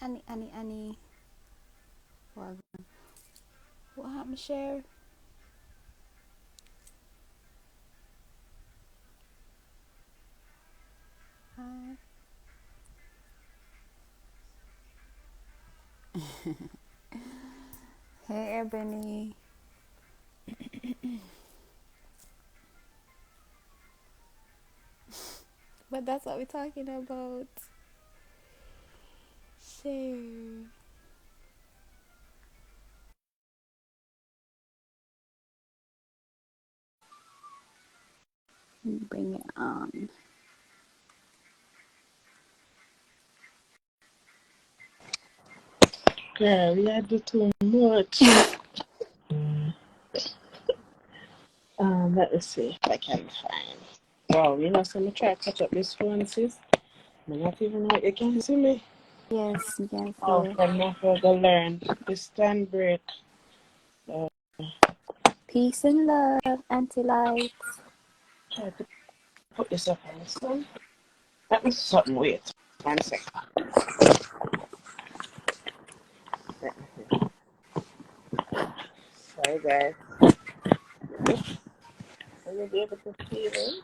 Annie. What, what happened, Cher? Hi. Hey, Ebony. But that's what we're talking about. Cher. Bring it on. Girl, you do too much. Let me see if I can find. Wow, so I'm try to catch up this phone, sis. I'm not even know you can see me. Yes, you can see Oh, you. from now for the learn. This stand break. So, Peace and love, anti-light. try to put this up on the sun. Let me something. Wait. 1 second. Let me see. Sorry, guys. Will you be able to see this?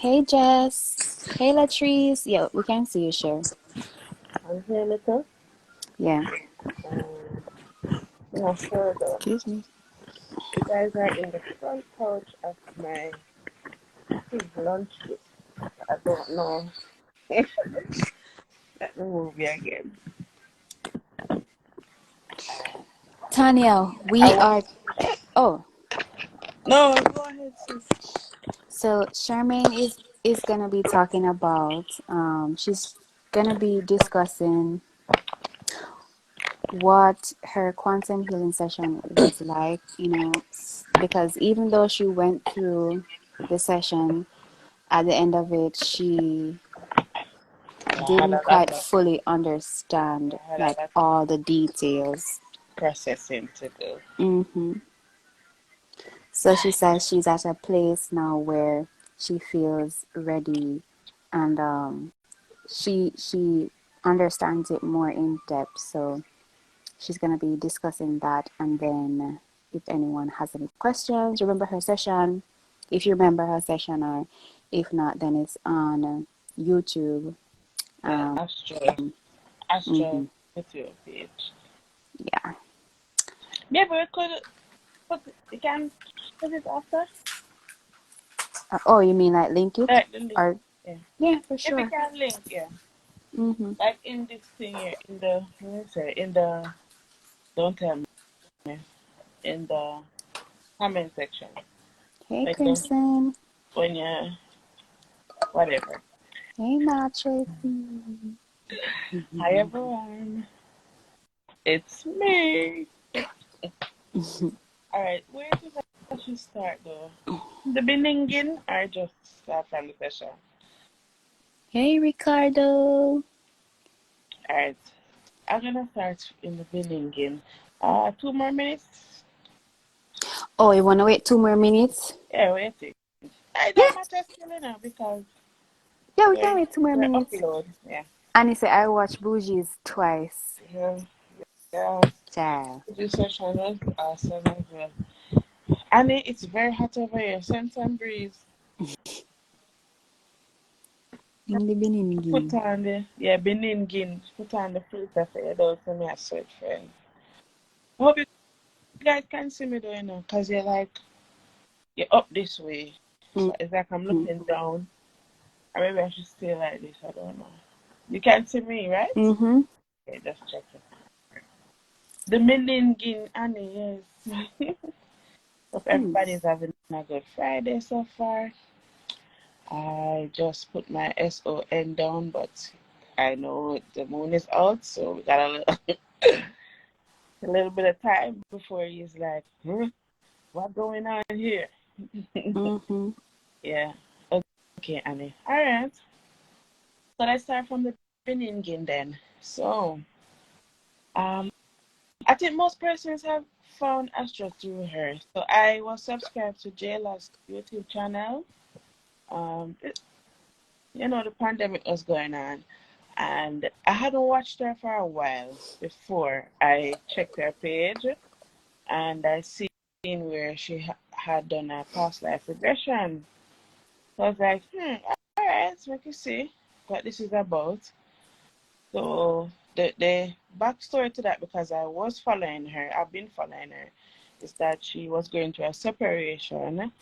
Hey, Jess. Hey, Latrice. Yeah, we can see you, Cher. I'm here, little. Yeah. Not sure though. Excuse me. You guys are in the front couch of my big lunch kit. I don't know. Let me move you again. Tanya, I we want. are. Oh, No, go ahead, sis. so Charmaine is gonna be talking about. She's gonna be discussing what her quantum healing session was like. Because even though she went through the session, at the end of it, she I had didn't a lot quite of fully understand I had a like lot of all the details. processing to do. hmm So she says she's at a place now where she feels ready, and she understands it more in depth. So she's gonna be discussing that, and then if anyone has any questions, remember her session. If you remember her session, or if not, then it's on YouTube. Yeah, Um, Astro hmm YouTube page. Yeah. Maybe we could put you can put it after. Oh, you mean like link it? Like the link. Or Yeah. yeah, for If we sure. can link, yeah. hmm Like in this thing here, in the what do I say, in the don't tell me in the comment section. Hey, Like the Crimson. when you whatever. Hey, Matt Tracy. Hi everyone. It's me. Alright, where do I should start though? The beninging or just start from the session? Hey, Ricardo. Alright. I'm gonna start in the beninging. 2 more minutes. Oh, you wanna wait 2 more minutes? Yeah, waiting. I Yeah, don't matter still now because yeah, we can we're wait 2 more minutes. upload. Yeah. And he said I watched Bougies twice. Yeah. Yeah. Child. This session was awesome as well. And it's very hot over here. Send some breeze. In the Put beginning. on the beninging. Put on the filter for your dog for me a sweat friend. Hope you guys can see me doing now because you're up this way. So it's like I'm Mm-hmm. looking down. Or maybe I should stay like this. I don't know. You can see me, right? Mm-hmm. Okay, just check it. The meningin Annie, yes. Hope everybody's having a good Friday so far. I just put my SON down, but I know the moon is out, so we got a little bit of time before he's like, huh? What's going on here? Mm-hmm. Yeah. Okay, Annie. All right. So let's start from the beginning then. So, um, I think most persons have found Astro through her. So I was subscribed to Jayla's YouTube channel. Um, the pandemic was going on. And I hadn't watched her for a while before I checked her page, and I seen where she had done a past life regression. So I was like, all right, let's make you see what this is about. So the backstory to that, because I was following her, I've been following her, is that she was going through a separation,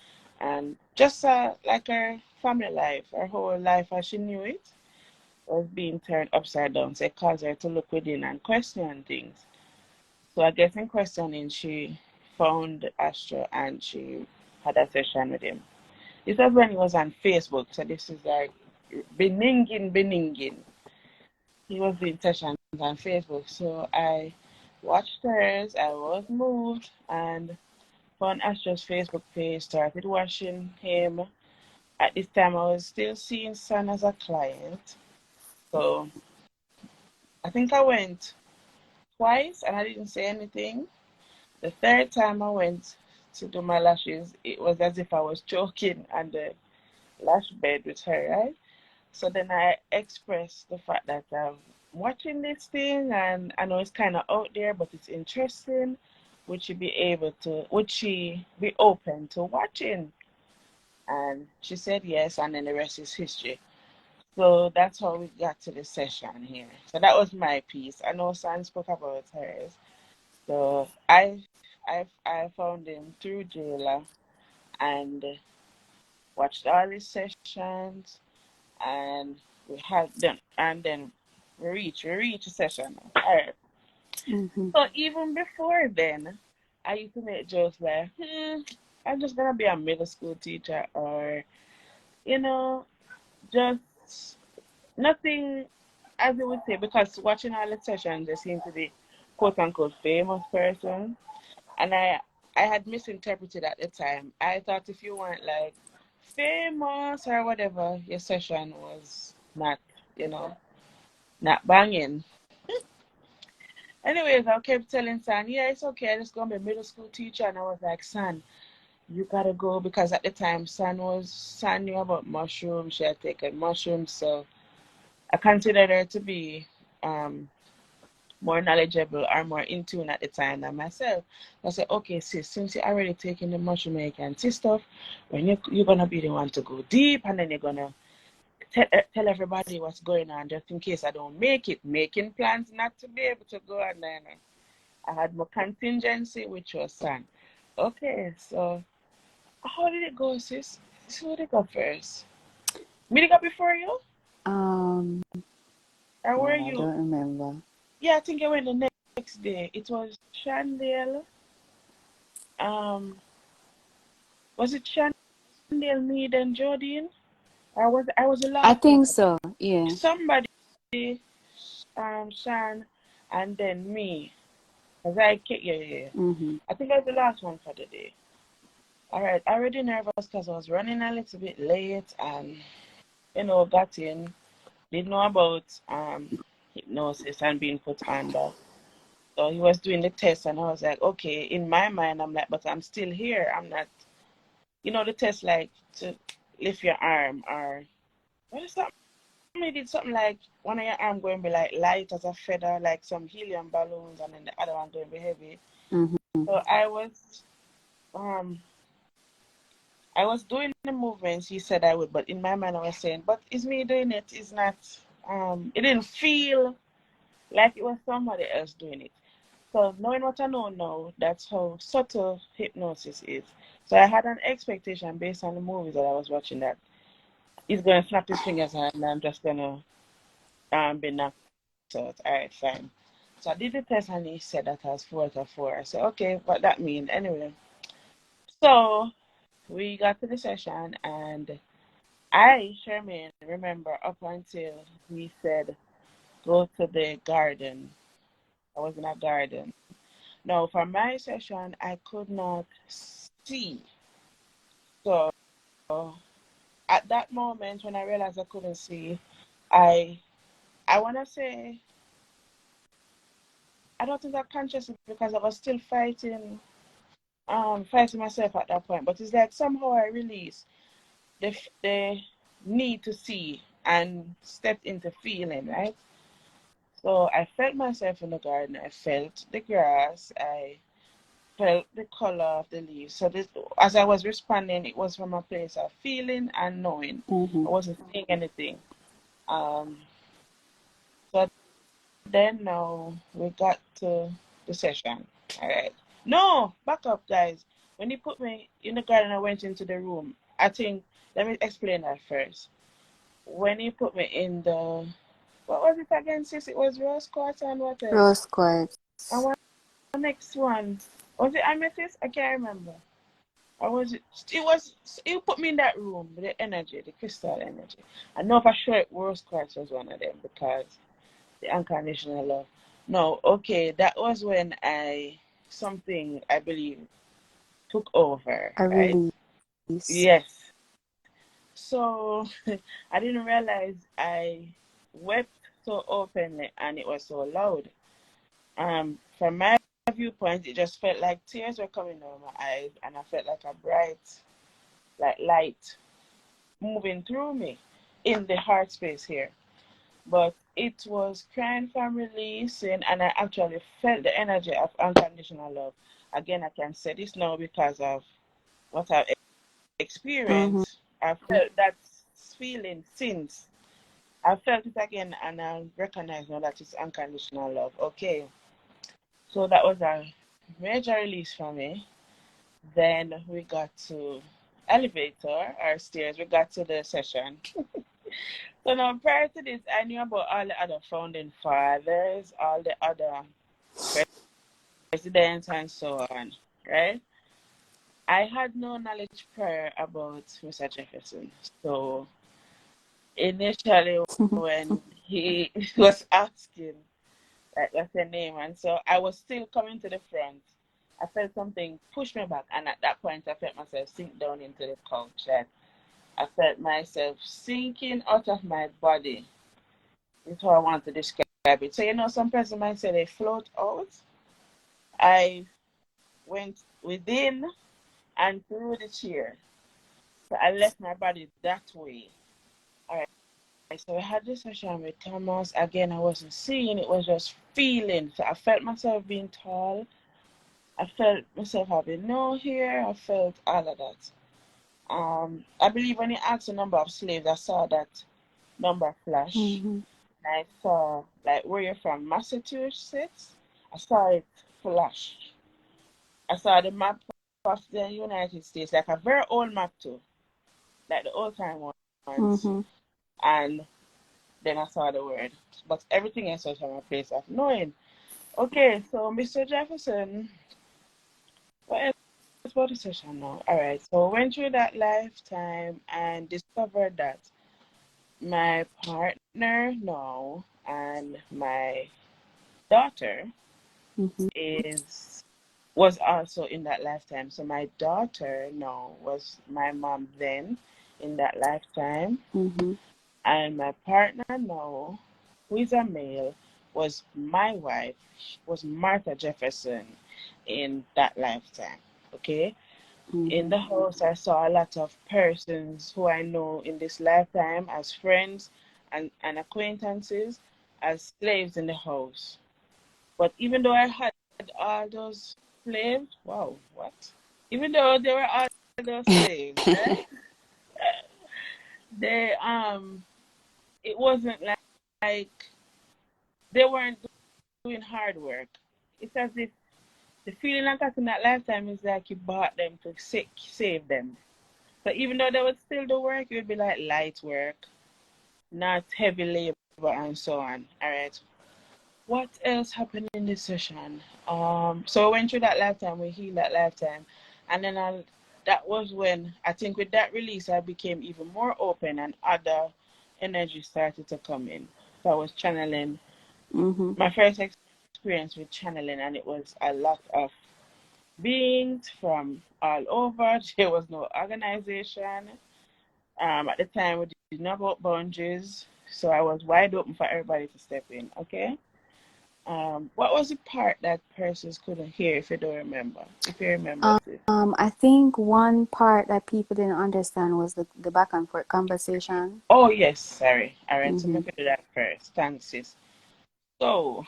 and just like her family life, her whole life as she knew it was being turned upside down. So it caused her to look within and question things. So I guess in questioning, she found Astro and she had a session with him. This was when he was on Facebook, so this is like beninging. He was doing sessions on Facebook. So I watched hers, I was moved, and found Astro's Facebook page, started watching him. At this time, I was still seeing Sun as a client. So I think I went twice and I didn't say anything. The third time I went to do my lashes, it was as if I was choking on the lash bed with her, right? So then I expressed the fact that I'm watching this thing and I know it's kind of out there, but it's interesting. Would she be open to watching? And she said yes, and then the rest is history. So that's how we got to the session here. So that was my piece. I know San spoke about hers. So I found him through Jayla and watched all his sessions, and we had done, and then we reach a session. All right. Mm-hmm. So even before then, I used to make jokes like, I'm just gonna be a middle school teacher, or you know, just nothing, as they would say, because watching all the sessions, there seemed to be quote unquote famous person, and I had misinterpreted at the time. I thought if you weren't like famous or whatever, your session was not, you know, not banging. Anyways, I kept telling San, yeah, it's okay. I'm just gonna be a middle school teacher, and I was like, San, you gotta go, because at the time San knew about mushrooms. She had taken mushrooms, so I considered her to be um more knowledgeable or more in tune at the time than myself. I said, okay, sis, since you're already taking the mushroom and you can see stuff, when you're gonna be the one to go deep, and then you're gonna tell everybody what's going on, just in case I don't make it, making plans not to be able to go. And then I had my contingency, which was San. Okay, so how did it go, sis? Who did it go first? Me did it go before you? Um, Or were God, I you? don't remember. Yeah, I think I went the next day. It was Chandel. Um, was it Chandel, me, then Jodine? I was the I last one. think so. Yeah. Somebody, Shan, and then me. Cause yeah. Mm-hmm. I think I was the last one for the day. All right, already nervous because I was running a little bit late, and got in, didn't know about hypnosis and being put under. So he was doing the test, and I was like, okay. In my mind, I'm like, but I'm still here. I'm not, the test like to lift your arm, or what is that? He did something like one of your arm going to be like light as a feather, like some helium balloons, and then the other one going to be heavy. Mm-hmm. So um I was doing the movements he said I would, but in my mind I was saying, but it's me doing it. It's not. It didn't feel like it was somebody else doing it. So knowing what I know now, that's how subtle hypnosis is. So I had an expectation based on the movies that I was watching that he's gonna snap his fingers and I'm just gonna be knocked out. All right, fine. So I did the test and he said that I was 4 out of 4. I said, okay, what that mean? Anyway, so we got to the session, and Sherman, remember up until he said, go to the garden. I was in a garden. Now, for my session, I could not see. So at that moment, when I realized I couldn't see, I I want to say, I don't think I consciously, because I was still fighting myself at that point. But it's like somehow I released the need to see. and stepped into feeling, right? So I felt myself in the garden. I felt the grass. I felt the color of the leaves. So this, as I was responding, it was from a place of feeling and knowing. Mm-hmm. I wasn't saying anything. Um, so then now we got to the session. All right. No, back up, guys. When you put me in the garden, I went into the room. I think, let me explain that first. When you put me in the, what was it again, sis? It was rose quartz and what else? Rose quartz. And what next one? Was it amethyst? I can't remember. Or was it? It was. You put me in that room with the energy, the crystal energy. I know for sure rose quartz was one of them because the unconditional love. No, okay, that was when something I believe took over, A right? release. Yes. So I didn't realize I wept so openly and it was so loud. From my viewpoint, it just felt like tears were coming out of my eyes, and I felt like a bright, like light moving through me in the heart space here. But it was crying from releasing, and I actually felt the energy of unconditional love. Again, I can say this now because of what I've Mm-hmm. experienced. I felt that feeling since. I felt it again, and I recognize now that it's unconditional love. Okay, so that was a major release for me. Then we got to elevator or stairs. We got to the session. So now prior to this, I knew about all the other founding fathers, all the other presidents, and so on. Right? I had no knowledge prior about Mr. Jefferson. So initially, when he was asking, like, what's your name, and so I was still coming to the front. I felt something push me back, and at that point, I felt myself sink down into the couch. And I felt myself sinking out of my body. That's how I want to describe it. So, some person might say they float out. I went within and through the chair. So I left my body that way. All right. So I had this session with Thomas. Again, I wasn't seeing, it was just feeling. So I felt myself being tall. I felt myself having no hair. I felt all of that. I believe when he asked the number of slaves, I saw that number flash. Mm-hmm. I saw, like, where you're from, Massachusetts. I saw it flash. I saw the map of the United States, like a very old map too, like the old time ones. Mm-hmm. And then I saw the word. But everything else was from a place of knowing. Okay, so Mr. Jefferson, what else about the session now? All right, so went through that lifetime and discovered that my partner now and my daughter Mm-hmm. is was also in that lifetime. So my daughter now was my mom then in that lifetime, Mm-hmm. and my partner now, who is a male, was my wife, was Martha Jefferson in that lifetime. Okay. In Mm-hmm. the house, I saw a lot of persons who I know in this lifetime as friends and acquaintances, as slaves in the house. But even though I had all those slaves, wow, what? Even though they were all those slaves, right? They it wasn't like they weren't doing hard work. It's as if the feeling I got in that lifetime is like you bought them to save them. So even though they would still do work, it would be like light work, not heavy labor and so on. All right. What else happened in this session? So we went through that lifetime, we healed that lifetime, and then that was when I think with that release I became even more open and other energy started to come in. So I was channeling Mm-hmm. my first experience with channeling, and it was a lot of beings from all over. There was no organization. At the time we didn't know about boundaries, so I was wide open for everybody to step in. Okay. What was the part that persons couldn't hear if you don't remember? If you remember, sis. I think one part that people didn't understand was the back and forth conversation. Oh yes, sorry. All right, so Mm-hmm. maybe do that first. Thanks, sis. So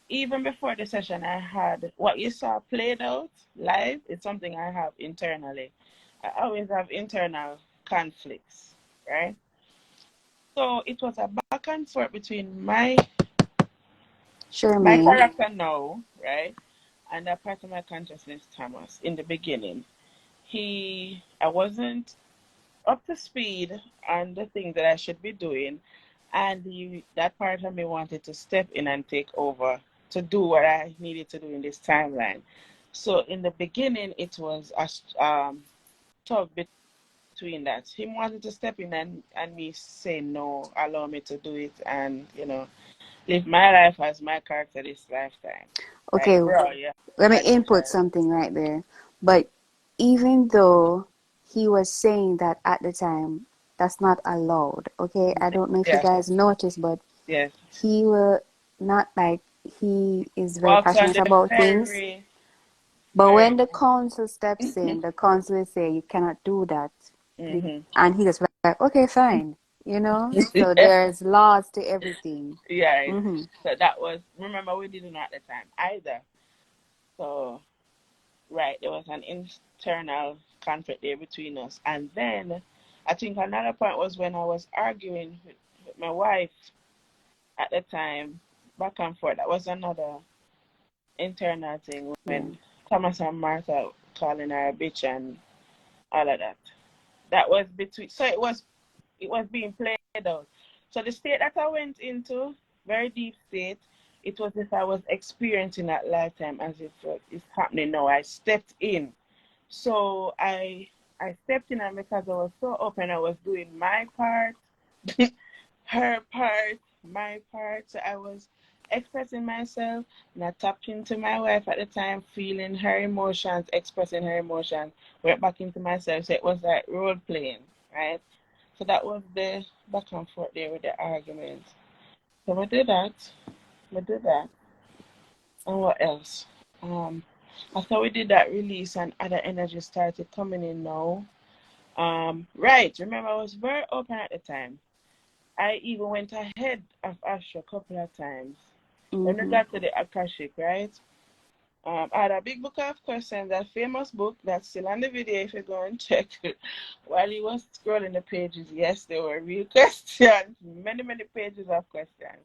even before the session, I had what you saw played out live. It's something I have internally. I always have internal conflicts, right? So it was a back and forth between my Charmaine. character now, right, and that part of my consciousness, Thomas. In the beginning, I wasn't up to speed on the things that I should be doing, and that part of me wanted to step in and take over to do what I needed to do in this timeline. So in the beginning, it was a talk between that. Him wanted to step in and me say no, allow me to do it, and live my life as my character this lifetime. Okay, Like, bro, yeah, let me I did input try. something right there. But even though he was saying that at the time, that's not allowed. Okay, I don't know if you Yeah, guys noticed, but yes. he will not like he is very Walks on passionate the about things. very, But very. when the council steps in, the council will say you cannot do that, Hmm. and he just like, okay, fine, So there's laws to everything. Yeah, right. Mm-hmm. So that was, remember, we didn't know at the time either. So, right, there was an internal conflict there between us. And then I think another point was when I was arguing with my wife at the time, back and forth. That was another internal thing Yeah. when Thomas and Martha calling her a bitch and all of that. That was between, so it was being played out. So the state that I went into, very deep state, it was if I was experiencing that lifetime as if it's happening now. I stepped in. So I stepped in, and because I was so open, I was doing my part, her part, my part. So I was expressing myself, and I tapped into my wife at the time, feeling her emotions, expressing her emotions, went back into myself. So it was like role playing, right? So that was the back and forth there with the argument. So we did that. We did that. And what else? Um, After we did that release and other energy started coming in now. Right. Remember, I was very open at the time. I even went ahead of Asha a couple of times. When we Mm-hmm. got to the Akashic, right? I had a big book of questions, that famous book that's still on the video if you go and check it. While he was scrolling the pages, yes, there were real questions, many, many pages of questions.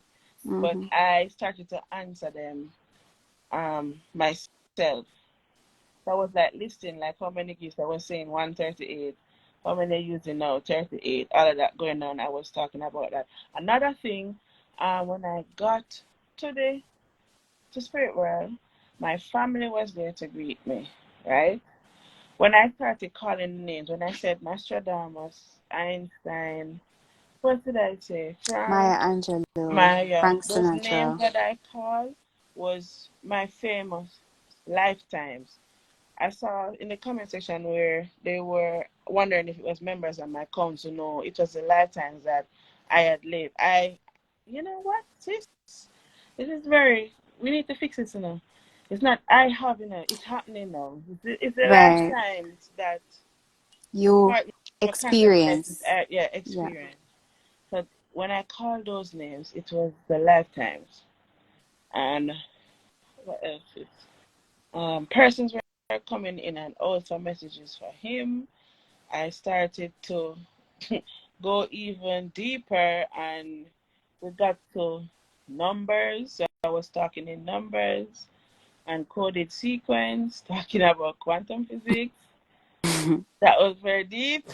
But Mm-hmm. I started to answer them myself. That was like listing like how many gifts. I was saying 138. How many using now? 38. All of that going on. I was talking about that. Another thing, when I got to the to spirit world, my family was there to greet me, right? When I started calling names, when I said Nostradamus, Einstein, what did I say? Maya Frank, Angelou, Maya, Frank those names Sinatra. that I called was my famous lifetimes. I saw in the comment section where they were wondering if it was members of my council. No, it was the lifetimes that I had lived. You know what, sis? This is very, we need to fix this now. It's not I have, it's happening now. It's the Right. lifetimes that You my consciousness is, experience. yeah, Yeah. experience. So when I called those names, it was the lifetimes. And what else is, persons were coming in and out for messages for him. I started to go even deeper, and we got to numbers. So I was talking in numbers and coded sequence, talking about quantum physics. That was very deep.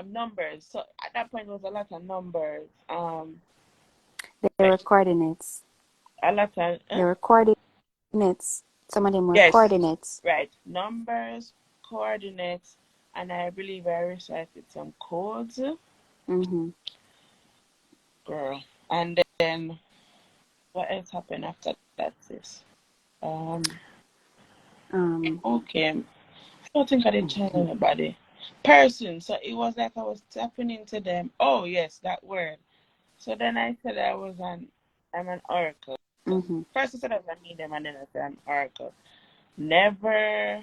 Numbers. So at that point, it was a lot of numbers. There were coordinates. A lot of, There were coordinates. Some of them were yes, coordinates. right. Numbers, coordinates, and I believe I recited some codes, Mm-hmm. girl. And then what else happened after that, sis? Um, Um, okay. I don't think I did tell anybody. Person. So it was like I was tapping into them. Oh yes, that word. So then I said I'm an oracle. Mm-hmm. First I said I was a medium and then I said an oracle. Never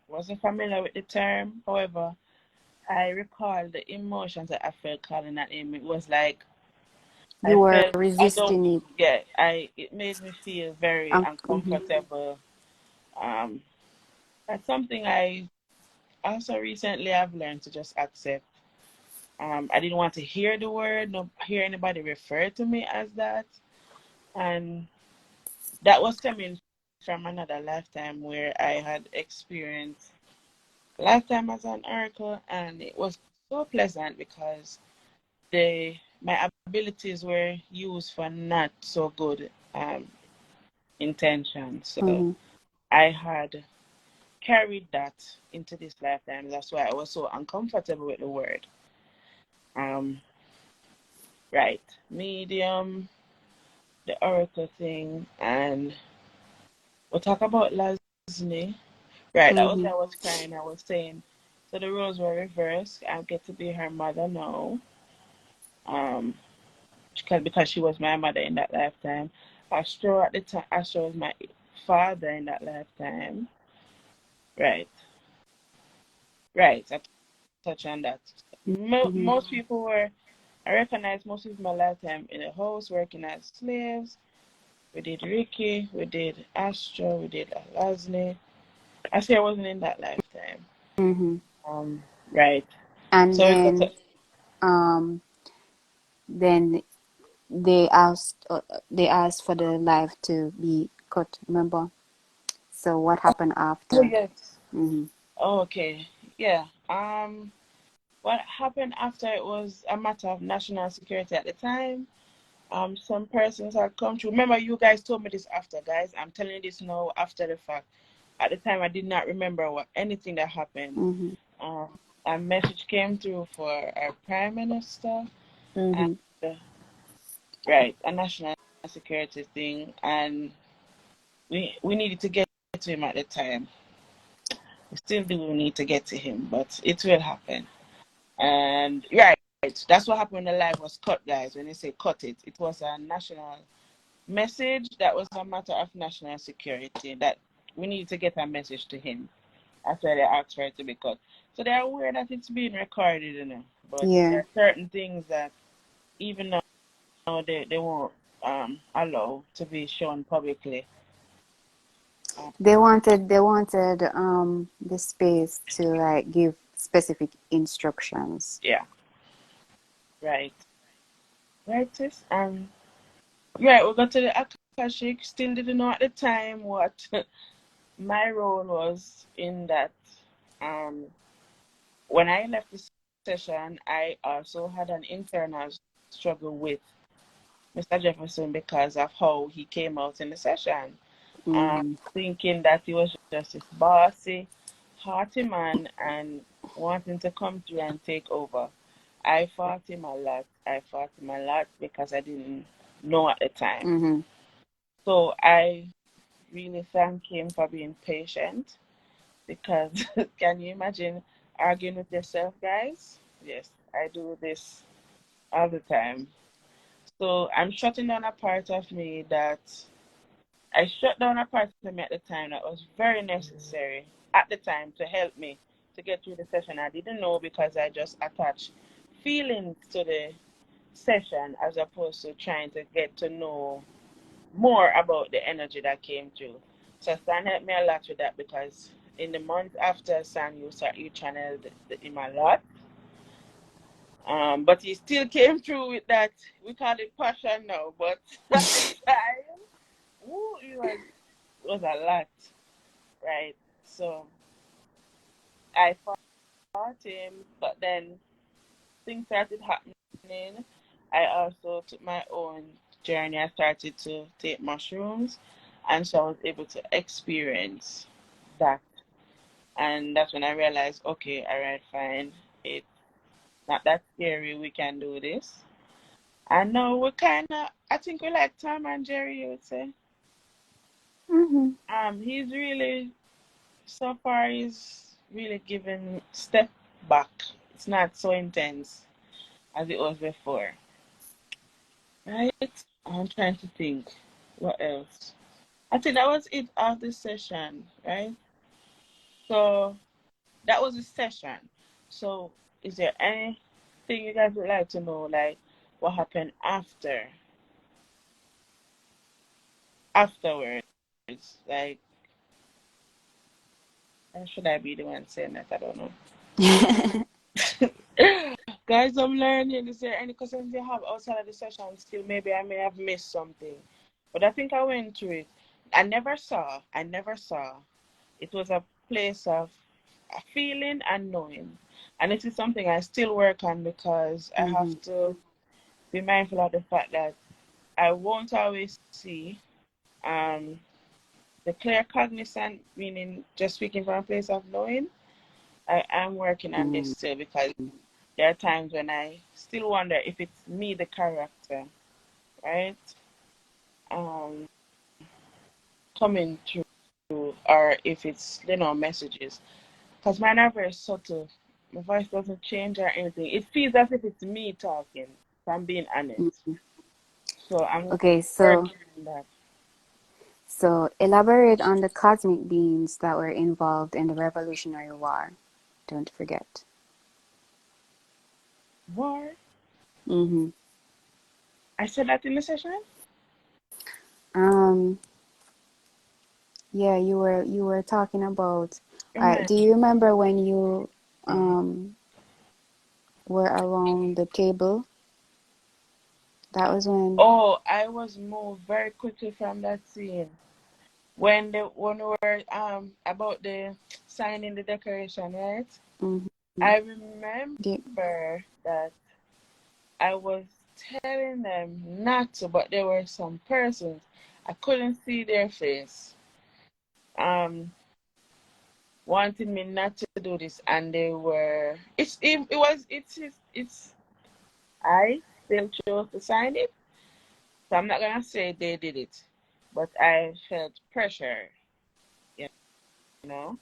wasn't familiar with the term. However, I recall the emotions that I felt calling that name. It was like I You were felt I don't resisting it. get I it made me feel very Mm-hmm. uncomfortable. Um that's something I also recently I've learned to just accept. I didn't want to hear the word, no hear anybody refer to me as that. And that was stemming from another lifetime where I had experienced lifetime as an oracle, and it was so pleasant because my abilities were used for not so good intentions. So Mm-hmm. I had carried that into this lifetime. That's why I was so uncomfortable with the word. Um, right, medium, the oracle thing, and we'll talk about Lasney. Right, that was Mm-hmm. I was crying. I was saying, so the roles were reversed. I get to be her mother now. Um, because she was my mother in that lifetime. Astro at the time, Astro was my father in that lifetime. Right, right. I touch on that. Mm-hmm. Most people were. I recognize most of my lifetime in the house working as slaves. We did Ricky, we did Astro, we did Lasney. I say I wasn't in that lifetime. Mm-hmm. Um, right. And So we got to, um then they asked for the life to be cut, remember? So what happened oh after? yes. Mm-hmm. Okay. Yeah. What happened after it was a matter of national security at the time. Some persons had come through. Remember, you guys told me this after, guys. I'm telling you this now after the fact. At the time, I did not remember anything that happened. Mm-hmm. Um, a message came through for our prime minister and Mm-hmm. right, a national security thing, and we needed to get to him at the time. We still do need to get to him, but it will happen. And right, that's what happened when the live was cut, guys. When they say cut it, it was a national message that was a matter of national security that we need to get a message to him. That's why they asked for it to be cut. So they're aware that it's being recorded, but there Yeah. are certain things that even now they won't allow to be shown publicly. Um, They wanted the space to like give specific instructions. yeah, right, right, sis. Right, we got to the Akashic. Still didn't know at the time what my role was in that. Um, when I left the session, I also had an internal struggle with Mr. Jefferson because of how he came out in the session, Mm-hmm. thinking that he was just this bossy, haughty man and wanting to come through and take over. I fought him a lot. I fought him a lot because I didn't know at the time. Mm-hmm. So I really thank him for being patient because can you imagine arguing with yourself, guys? Yes, I do this all the time. So I'm shutting down a part of me that I shut down a part of me at the time that was very necessary at the time to help me to get through the session. I didn't know because I just attached feelings to the session as opposed to trying to get to know more about the energy that came through. So Stan helped me a lot with that because in the month after San you channeled him a lot. But he still came through with that. We call it passion now, but at the time, ooh, it was a lot, right? So I fought him, but then things started happening. I also took my own journey. I started to take mushrooms, and so I was able to experience that. And that's when I realized, okay, all right, fine. It's not that scary. We can do this. I know we're kind of, I think we like Tom and Jerry, you would say. Mm-hmm. He's really, so far, he's really given step back. It's not so intense as it was before, right? I'm trying to think. What else? I think that was it of the session, right? So that was the session. So is there anything you guys would like to know, like what happened afterwards? Like, should I be the one saying that? I don't know. Guys, I'm learning. Is there any questions you have outside of the session? Still, maybe I may have missed something, but I think I went through it. I never saw. It was a place of feeling and knowing, and it is something I still work on because I Mm-hmm. have to be mindful of the fact that I won't always see um, the clear cognizant, meaning just speaking from a place of knowing. I am working on this still because there are times when I still wonder if it's me, the character, right? Um, Coming through, or if it's messages. Because mine are very subtle. My voice doesn't change or anything. It feels as if it's me talking. If I'm being honest. Mm-hmm. So I'm Okay, working on that. so elaborate on the cosmic beings that were involved in the Revolutionary War. Don't forget. War. Mm-hmm. I said that in the session. Um, yeah, you were talking about. All right, Remind do me. you remember when you um were around the table? That was when. Oh, I was moved very quickly from that scene when we were about the signing the decoration, right? Mm-hmm. I Do, remember that I was telling them not to, but there were some persons I couldn't see their face, um, wanting me not to do this, and they were. It's. I still chose to sign it, so I'm not gonna say they did it, but I felt pressure, you know.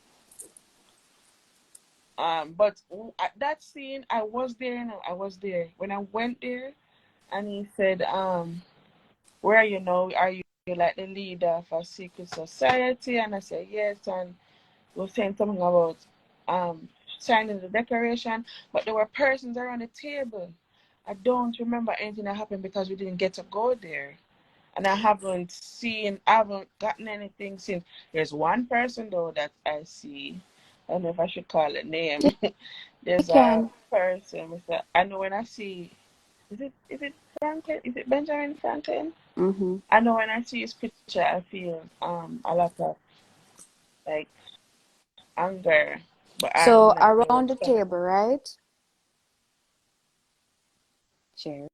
But at that scene, I was there. I was there when I went there, and he said, where are you now? Are you like the leader of a secret society? And I said, yes. And he was saying something about um, signing the declaration, but there were persons around the table. I don't remember anything that happened because we didn't get to go there. And I haven't gotten anything since. There's one person though that I see. I don't know if I should call it name. you There's a can. person. I know when I see, is it Franklin? Is it Benjamin Franklin? Mm-hmm. I know when I see his picture, I feel a lot of like anger, but I'm So not sure around what's the coming. table, right? Share.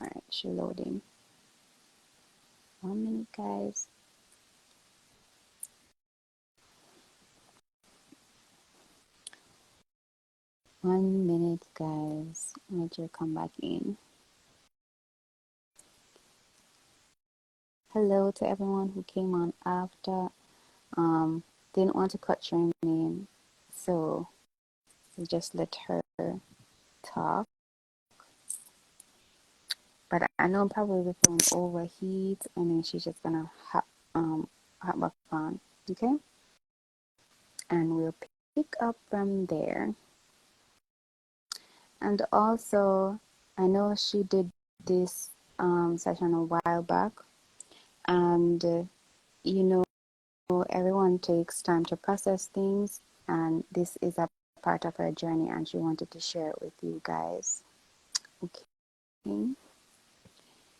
All right, she loading. 1 minute, guys. 1 minute, guys. Let you come back in. Hello to everyone who came on after. Didn't want to cut your name, so we just let her talk. But I know probably the phone overheat, and then she's just gonna hop back on. Okay, and we'll pick up from there. And also, I know she did this session a while back, and you know, everyone takes time to process things, and this is a part of her journey, and she wanted to share it with you guys. Okay,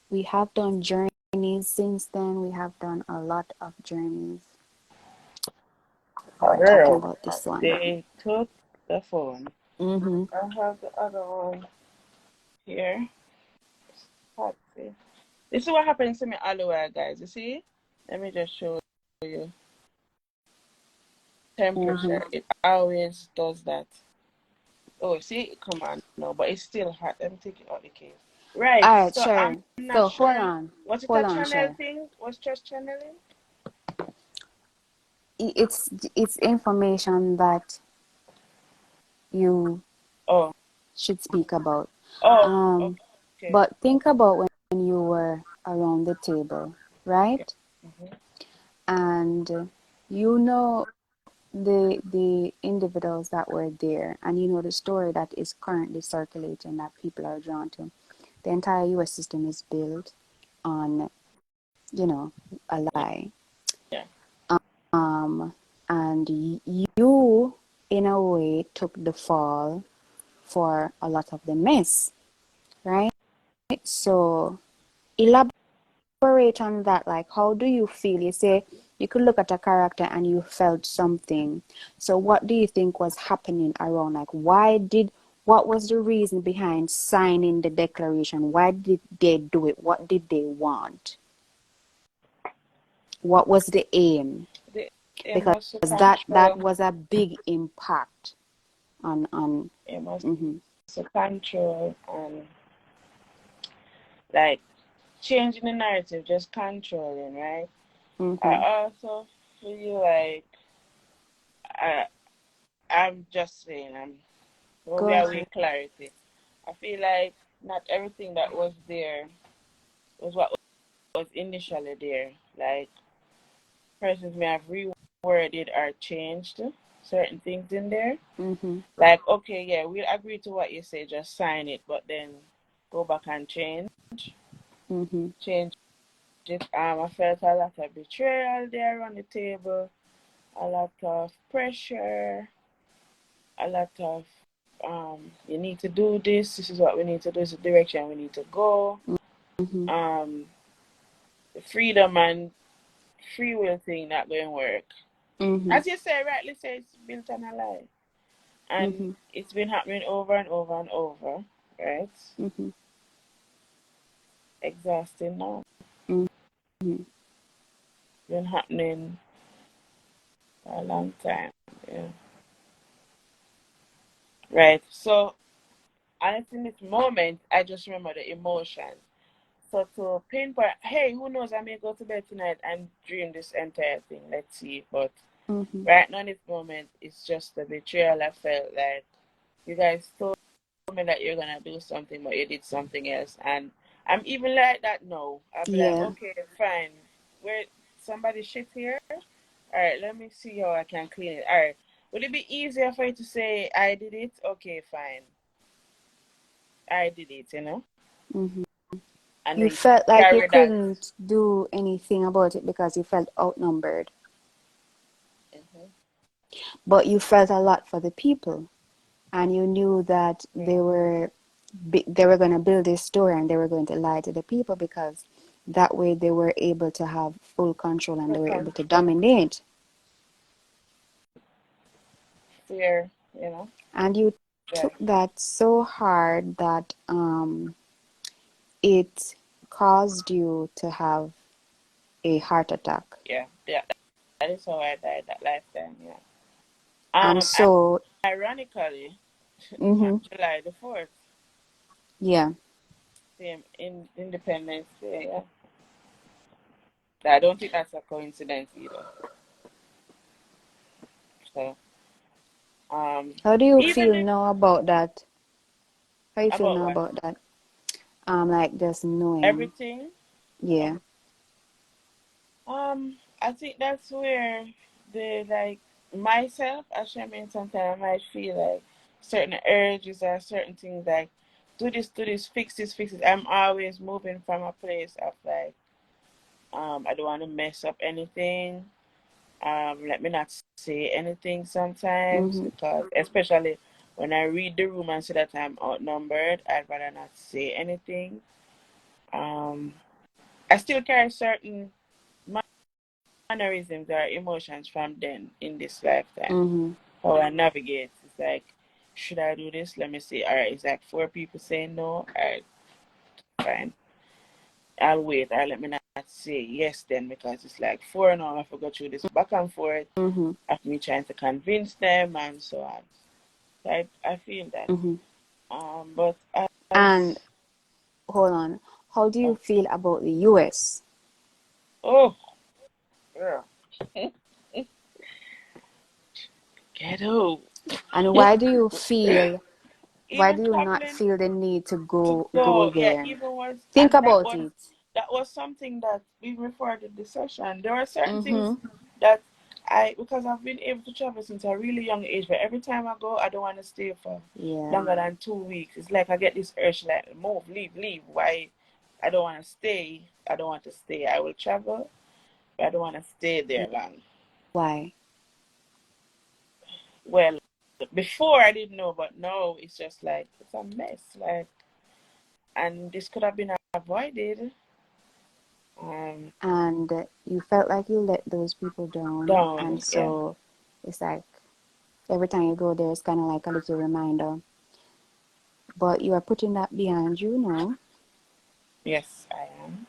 we have done journeys since then. We have done a lot of journeys. We're talking Girl, about this one. they took the phone. Mm-hmm. I have the other one here. Let's see. This is what happens to me all the way, guys. You see? Let me just show you. Mm-hmm. Temperature. It always does that. Oh, see? Come on. No, but it's still hot. Let me take it out the case. Right. All right, So I'm sure. not So hold sure. on, Was it a hold on, channel sure. thing? Was just channeling? It's information that you Oh. should speak about. Oh. Um, Okay. Okay. But think about when you were around the table, Yeah. right? Mm-hmm. And you know the individuals that were there, and you know the story that is currently circulating that people are drawn to. The entire US system is built on, a lie. Yeah. And you, in a way, took the fall for a lot of the mess, right? So elaborate on that. Like, how do you feel? You say you could look at a character and you felt something. So what do you think was happening around? Like, what was the reason behind signing the declaration? Why did they do it? What did they want? What was the aim? The aim Because was to that control. was a big impact on. Aim was Mm-hmm, to control and like changing the narrative, just controlling, right? I mm-hmm. also feel like I, I'm just saying, well, Go we are ahead. with clarity. I feel like not everything that was there was what was initially there. Like persons may have reworded or changed certain things in there. Mm-hmm, Like, okay, yeah, we'll agree to what you say, just sign it, but then go back and mm-hmm, change it. I felt a lot of betrayal there on the table, a lot of pressure, a lot of you need to do this. This is what we need to do. This is the direction we need to go. mm-hmm, Um, the freedom and free will thing not going to work. mm-hmm, As you say, rightly say, it's built on a lie, and mm-hmm, it's been happening over and over and over. Right? mm-hmm, Exhausting now. mm-hmm. Been happening for a long time. Yeah. Right. So, and in this moment, I just remember the emotion. So to pinpoint, hey, who knows? I may go to bed tonight and dream this entire thing. Let's see. But Mm-hmm. right now, in this moment, it's just the betrayal. I felt like you guys told me that you're gonna do something, but you did something else, and I'm even like that now. I'm like, Yeah. okay, fine. Where somebody shit here? All right, let me see how I can clean it. All right, would it be easier for you to say I did it? Okay, fine, I did it. Mm-hmm. And You then felt like you carry that. couldn't do anything about it because you felt outnumbered, Hmm. but you felt a lot for the people, and you knew that Yeah, they were going to build this story and they were going to lie to the people because that way they were able to have full control and for they were able to control, dominate. fear. And you Yeah, took that so hard that it caused you to have a heart attack. yeah, yeah. That is how I died that lifetime. Yeah. And And so, ironically, on mm-hmm, July 4th, yeah. same in Independence Day. Yeah. I don't think that's a coincidence either. So, um, How do you even feel if now about that? How you feel about now what about that? Like just knowing, everything. yeah. I think that's where the like myself, actually, I mean, sometimes I might feel like certain urges or certain things like do this, fix this. I'm always moving from a place of like, I don't want to mess up anything. Let me not say anything sometimes Mm-hmm, because, especially when I read the room and see that I'm outnumbered, I'd rather not say anything. Um, I still carry certain mannerisms or emotions from then in this lifetime. mm-hmm, How I navigate. It's like, should I do this? Let me see. All right, it's like four people saying no. All right, fine. I'll wait. All right, let me not say yes then because it's like four now. I have to go through this back and forth mm-hmm, of me trying to convince them and so on. So I feel that. mm-hmm. But And as hold on, how do you oh, feel about the US? oh girl, ghetto. And why do you feel Why even do you not traveling feel the need to to go go, yeah, there? even was, Think and about it. that was something that even before the session, there were certain things Mm-hmm. that because I've been able to travel since a really young age, but every time I go, I don't want to stay for Yeah. longer than 2 weeks. It's like I get this urge, like, move, leave, leave. Why? I don't want to stay. I don't want to stay. I will travel, but I don't want to stay there long. Why? Well, before I didn't know, but now it's just like it's a mess. Like, and this could have been avoided. Um, And you felt like you let those people down, and down, yeah. so it's like every time you go there, it's kind of like a little reminder. But you are putting that behind you now, Yes, I am.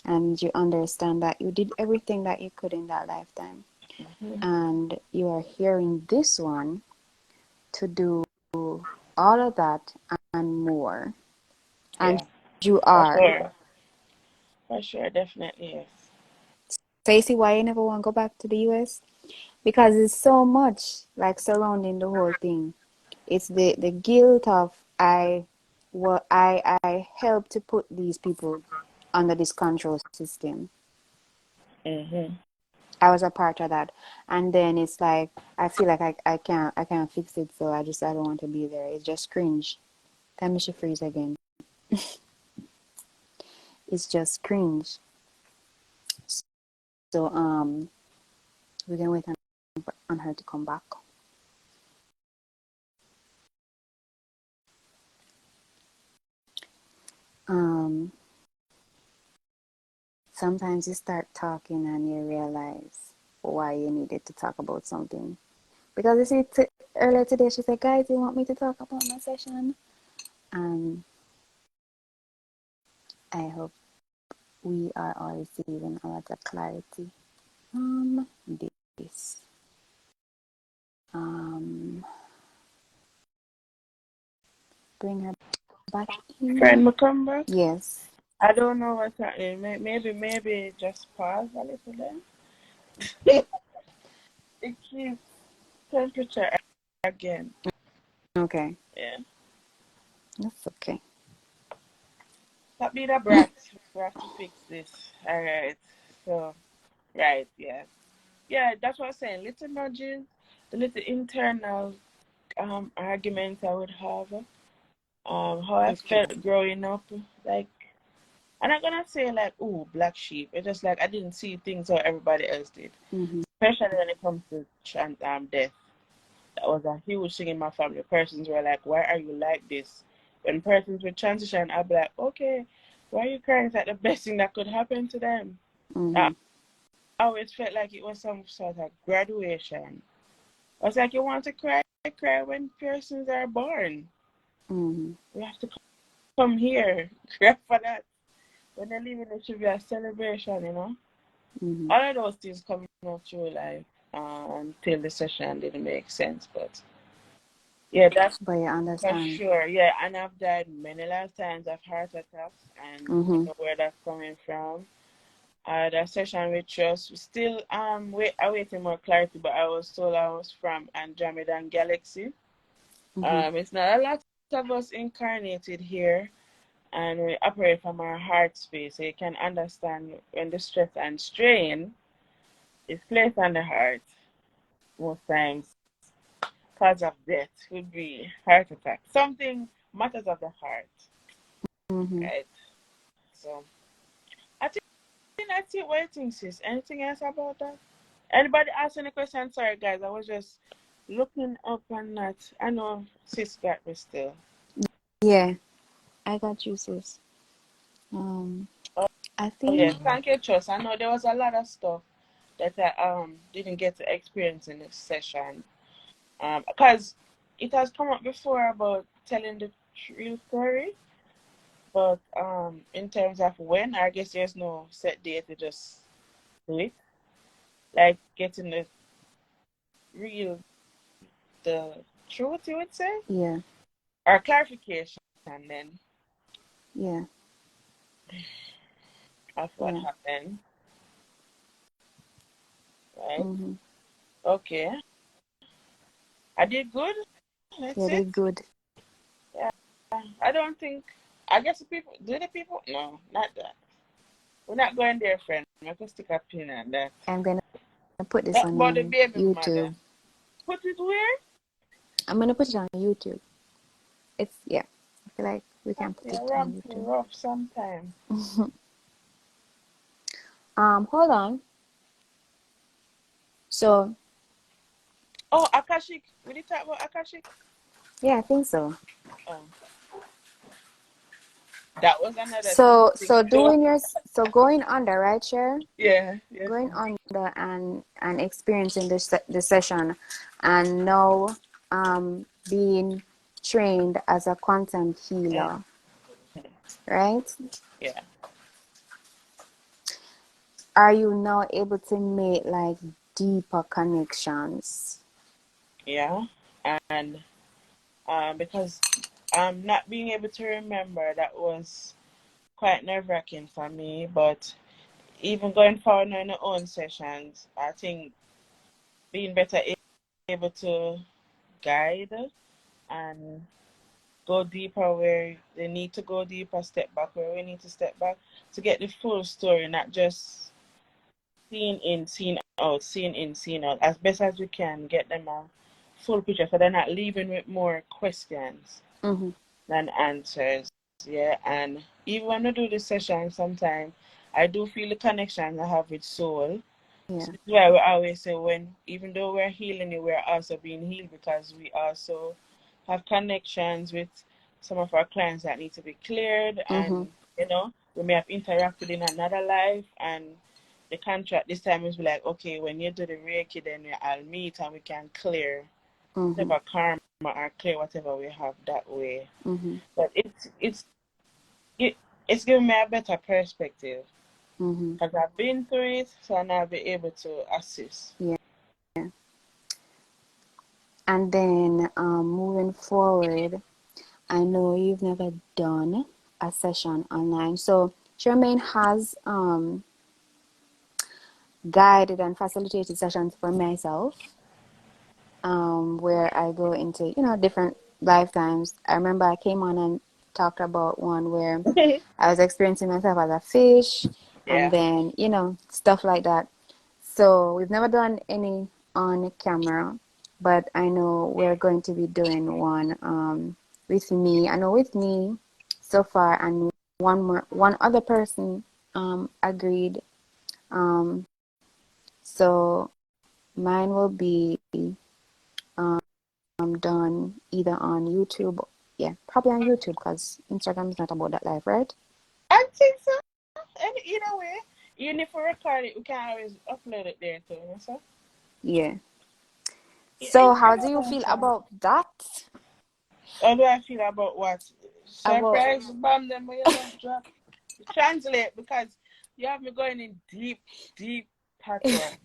and you understand that you did everything that you could in that lifetime, Hmm. and you are hearing this one to do all of that and more. And Yeah, you for are. sure. For sure, definitely yes. So you see why you never want to go back to the US? Because it's so much like surrounding the whole thing. It's the guilt of I helped to put these people under this control system. Hmm. I was a part of that. And then it's like I feel like I can't fix it, so I don't want to be there. It's just cringe. Tell me she freeze again. It's just cringe. So we can wait on her to come back. Um Sometimes you start talking and you realize why you needed to talk about something. Because you see, earlier today she said, "Guys, you want me to talk about my session?" And I hope we are all receiving a lot of clarity. This. Um, Bring her back in. Friend, me come back. Yes. I don't know what's happening. Maybe just pause a little then. It keeps temperature again. Okay. Yeah. That's okay. Stop being a brat. We have to fix this. All right. So, right, yeah. Yeah, that's what I'm saying. Little nudges, the little internal arguments I would have. How I Okay. felt growing up. Like, I'm not gonna say like, ooh, black sheep. It's just like I didn't see things how everybody else did. Mm-hmm. Especially when it comes to death. That was a huge thing in my family. Persons were like, why are you like this? When persons would transition, I'd be like, okay, why are you crying? Is that the best thing that could happen to them? I Mm-hmm. always felt like it was some sort of graduation. I was like, you want to cry, cry when persons are born. Mm-hmm. We have to come here, cry for that. When they're leaving, it should be a celebration, you know? Mm-hmm. All of those things coming up through life until the session didn't make sense. But yeah, that's But you for understand. sure. Yeah, and I've died many lifetimes of heart attacks, and you Mm-hmm. know where that's coming from. That session with trust, we still awaiting more clarity, but I was told I was from Andromeda Galaxy. Mm-hmm. It's not a lot of us incarnated here, and we operate from our heart space, so you can understand when the stress and strain is placed on the heart. Most times, cause of death would be heart attack. Something matters of the heart, Mm-hmm. right? So I think that's it. What do you think, sis? Anything else about that? Anybody ask any question? Sorry, guys. I was just looking up on that. I know sis got me still. Yeah, I got you, sis. Um, Oh, I oh yeah. think. Thank you, Trust. I know there was a lot of stuff that I didn't get to experience in this session. Because it has come up before about telling the real story, but in terms of when, I guess there's no set date to just do it. Like getting the real, the truth, you would say, Yeah. or clarification, then Yeah. of what Yeah. happened, right? Mm-hmm. Okay, I did good. That's Yeah, they it. good. I don't think. I guess the people do the people. No, not that. We're not going there, friend. I'm going to stick a pin on that. I'm gonna put this That about the on baby mother. YouTube. Put it where? I'm gonna put it on YouTube. It's yeah. I feel like we can put Yeah, it rough, on YouTube. rough sometime. Hold on. So. Oh, Akashic. We did talk about Akashic. Yeah, I think so. Oh, that was another So thing too. going under, right, Cher? Yeah, yes. Going under and experiencing the session, and now being trained as a quantum healer, right? Yeah. Are you now able to make like deeper connections? Yeah, and because not being able to remember, that was quite nerve-wracking for me. But even going forward in our own sessions, I think being better able to guide and go deeper where they need to go deeper, step back where we need to step back to get the full story, not just seeing in, seeing out, seeing in, seeing out, as best as we can, get them a full picture so they're not leaving with more questions Mm-hmm. than answers. Yeah, and even when I do this session, sometimes I do feel the connection I have with soul. So Yeah. this is why we always say when, even though we're healing it, we're also being healed because we also have connections with some of our clients that need to be cleared, Mm-hmm. and we may have interacted in another life, and the contract this time is like, okay, when you do the Reiki, then I'll meet and we can clear Mm-hmm. whatever karma or clear whatever we have that way. Mm-hmm. But it's giving me a better perspective Mm-hmm. because I've been through it, so now I'll be able to assist. Yeah. And then moving forward, I know you've never done a session online. So Charmaine has guided and facilitated sessions for myself, where I go into, different lifetimes. I remember I came on and talked about one where I was experiencing myself as a fish, and Yeah. then, stuff like that. So we've never done any on camera, but I know we're going to be doing one with me. I know with me so far, and one other person agreed. So mine will be done either on YouTube. Yeah, probably on YouTube because Instagram is not about that life, right? I think so. And either way, even if we record it, we can always upload it there too, so. Yeah. Yeah, So it's how kind do of you fun, feel so. about that? How do I feel about what? About Surprise bomb them when you just drop. Translate, because you have me going in deep, deep patois.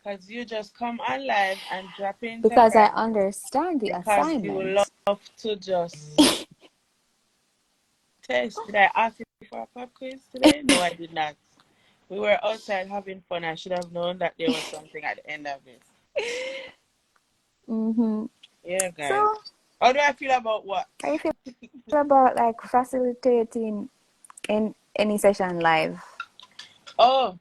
Because you just come on live and drop in because I surprise. understand the Because you assignment. love to just test. Did I ask you for a pop quiz today? No, I did not. We were outside having fun. I should have known that there was something at the end of it. Mm-hmm. Yeah, guys. So How do I feel about what? how you feel about like facilitating in any session live? Oh,